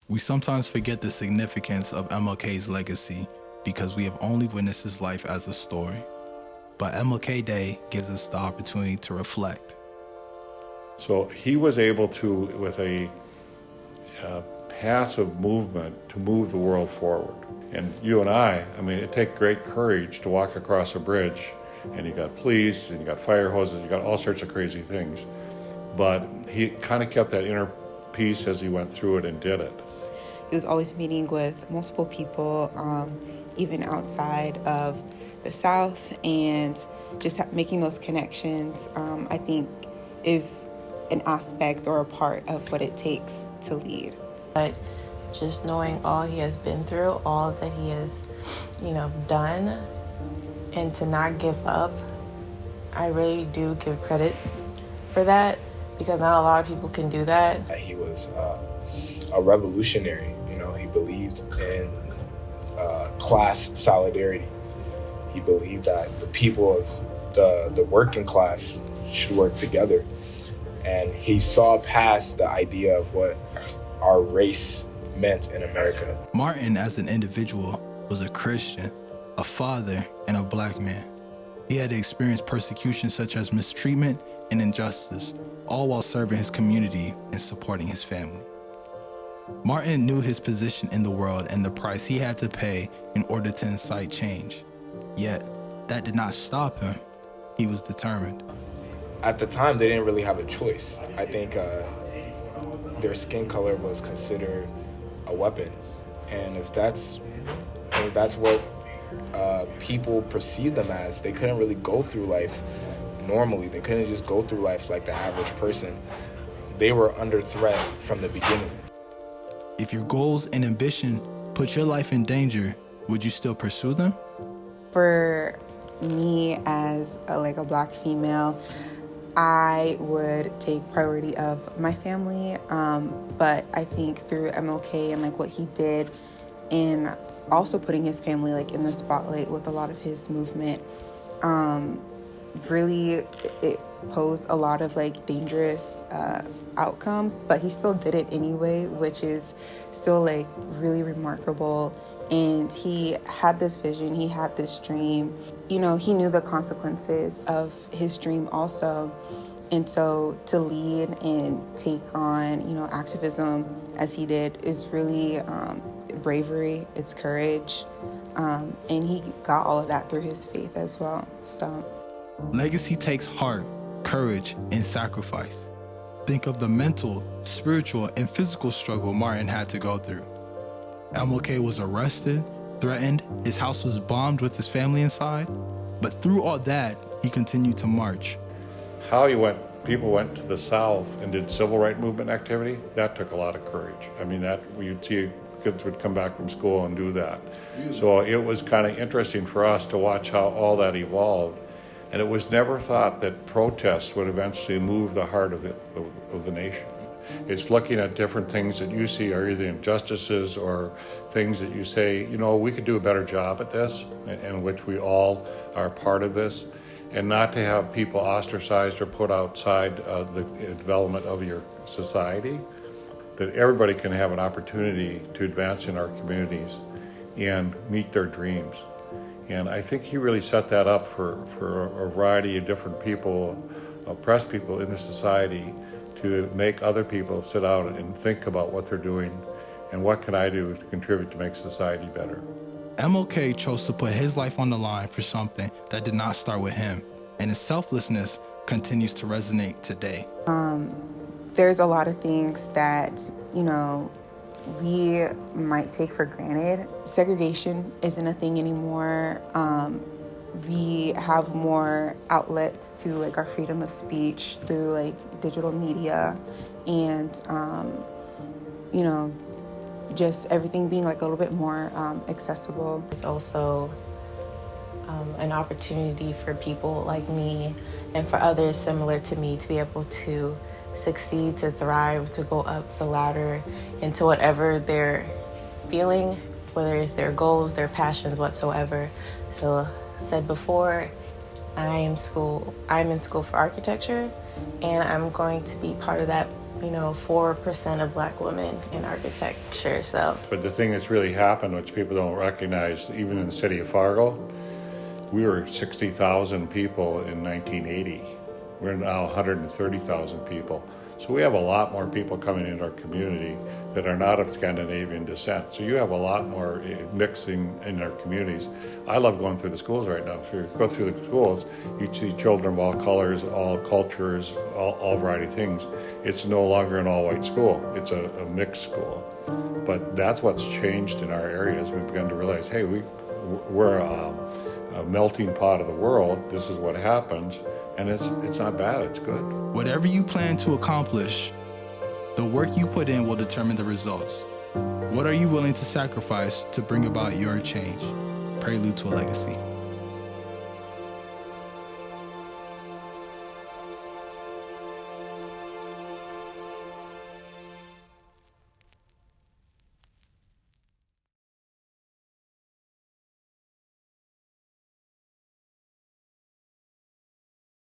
We sometimes forget the significance of MLK's legacy because we have only witnessed his life as a story. But MLK Day gives us the opportunity to reflect. So he was able to, with a passive movement, to move the world forward. And you and I mean, it takes great courage to walk across a bridge, and you got police, and you got fire hoses, you got all sorts of crazy things. But he kind of kept that inner peace as he went through it and did it. He was always meeting with multiple people, even outside of the South, and just making those connections, I think, is an aspect or a part of what it takes to lead. But just knowing all he has been through, all that he has, done, and to not give up, I really do give credit for that, because not a lot of people can do that. He was a revolutionary. He believed in class solidarity. He believed that the people of the working class should work together. And he saw past the idea of what our race meant in America. Martin, as an individual, was a Christian, a father, and a Black man. He had experienced persecution such as mistreatment and injustice, all while serving his community and supporting his family. Martin knew his position in the world and the price he had to pay in order to incite change. Yet, that did not stop him. He was determined. At the time, they didn't really have a choice. I think their skin color was considered a weapon. And if that's what people perceived them as, they couldn't really go through life normally. They couldn't just go through life like the average person. They were under threat from the beginning. If your goals and ambition put your life in danger, would you still pursue them? For me as a Black female, I would take priority of my family, but I think through MLK and what he did in also putting his family in the spotlight with a lot of his movement, really it posed a lot of dangerous outcomes, but he still did it anyway, which is still really remarkable. And he had this vision, he had this dream. He knew the consequences of his dream also. And so to lead and take on, activism as he did is really bravery, it's courage. And he got all of that through his faith as well, so. Legacy takes heart, courage, and sacrifice. Think of the mental, spiritual, and physical struggle Martin had to go through. MLK was arrested, threatened, his house was bombed with his family inside, but through all that, he continued to march. How people went to the South and did civil rights movement activity, that took a lot of courage. I mean, you'd see kids would come back from school and do that. So it was kind of interesting for us to watch how all that evolved. And it was never thought that protests would eventually move the heart of the nation. It's looking at different things that you see are either injustices or things that you say, we could do a better job at this, in which we all are part of this, and not to have people ostracized or put outside the development of your society, that everybody can have an opportunity to advance in our communities and meet their dreams. And I think he really set that up for a variety of different people, oppressed people in the society, to make other people sit out and think about what they're doing and what can I do to contribute to make society better. MLK chose to put his life on the line for something that did not start with him, and his selflessness continues to resonate today. There's a lot of things that, we might take for granted. Segregation isn't a thing anymore. We have more outlets to our freedom of speech through digital media, and just everything being a little bit more accessible. It's also an opportunity for people like me and for others similar to me to be able to succeed, to thrive, to go up the ladder into whatever they're feeling, whether it's their goals, their passions, whatsoever. So, said before, I'm in school for architecture, and I'm going to be part of that 4% of Black women in architecture. So, But the thing that's really happened, which people don't recognize, even in the city of Fargo, we were 60,000 people in 1980. We're now 130,000 people. So we have a lot more people coming into our community that are not of Scandinavian descent. So you have a lot more mixing in our communities. I love going through the schools right now. If you go through the schools, you see children of all colors, all cultures, all variety of things. It's no longer an all-white school. It's a mixed school. But that's what's changed in our areas. We've begun to realize, hey, we're a melting pot of the world. This is what happens. And it's not bad, it's good. Whatever you plan to accomplish, the work you put in will determine the results. What are you willing to sacrifice to bring about your change? Prelude to a legacy.